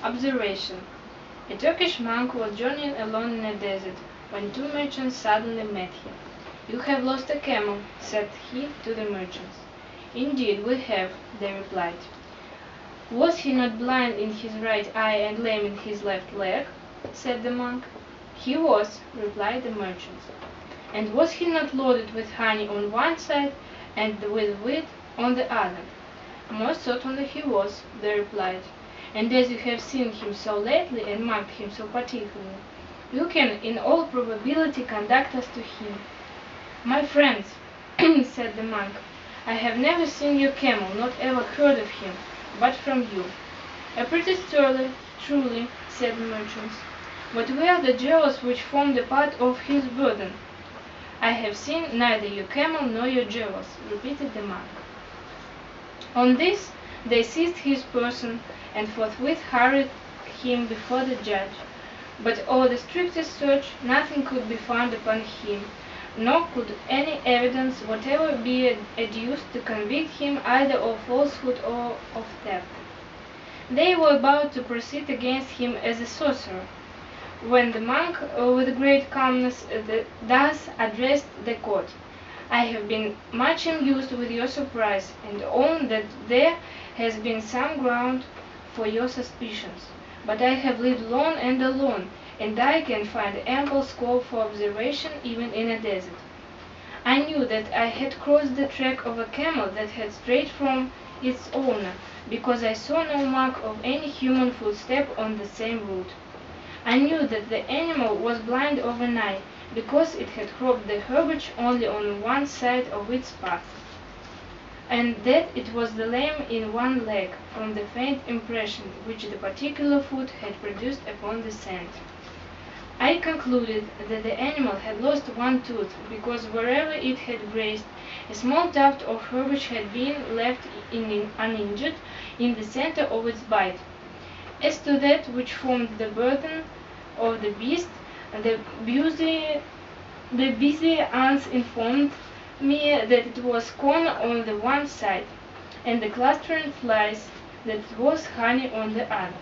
Observation. A Turkish monk was journeying alone in a desert, when two merchants suddenly met him. "You have lost a camel," said he to the merchants. "Indeed we have," they replied. "Was he not blind in his right eye and lame in his left leg?" said the monk. "He was," replied the merchants. "And was he not loaded with honey on one side and with wheat on the other?" "Most certainly he was," they replied. "And as you have seen him so lately and marked him so particularly, you can in all probability conduct us to him." "My friends," said the monk, "I have never seen your camel, not ever heard of him, but from you." "A pretty story, truly," said the merchants. "But where the jewels which formed a part of his burden?" "I have seen neither your camel nor your jewels," repeated the monk. On this they seized his person and forthwith hurried him before the judge. But over the strictest search nothing could be found upon him, nor could any evidence whatever be adduced to convict him either of falsehood or of theft. They were about to proceed against him as a sorcerer, when the monk, with great calmness, thus addressed the court: "I have been much amused with your surprise, and own that there has been some ground for your suspicions. But I have lived long and alone, and I can find ample scope for observation even in a desert. I knew that I had crossed the track of a camel that had strayed from its owner, because I saw no mark of any human footstep on the same route. I knew that the animal was blind of an eye, because it had cropped the herbage only on one side of its path, and that it was lame in one leg, from the faint impression which the particular foot had produced upon the sand. I concluded that the animal had lost one tooth, because wherever it had grazed, a small tuft of herbage had been left uninjured in the center of its bite. As to that which formed the burden of the beast, the busy ants informed me that it was corn on the one side, and the clustering flies that it was honey on the other.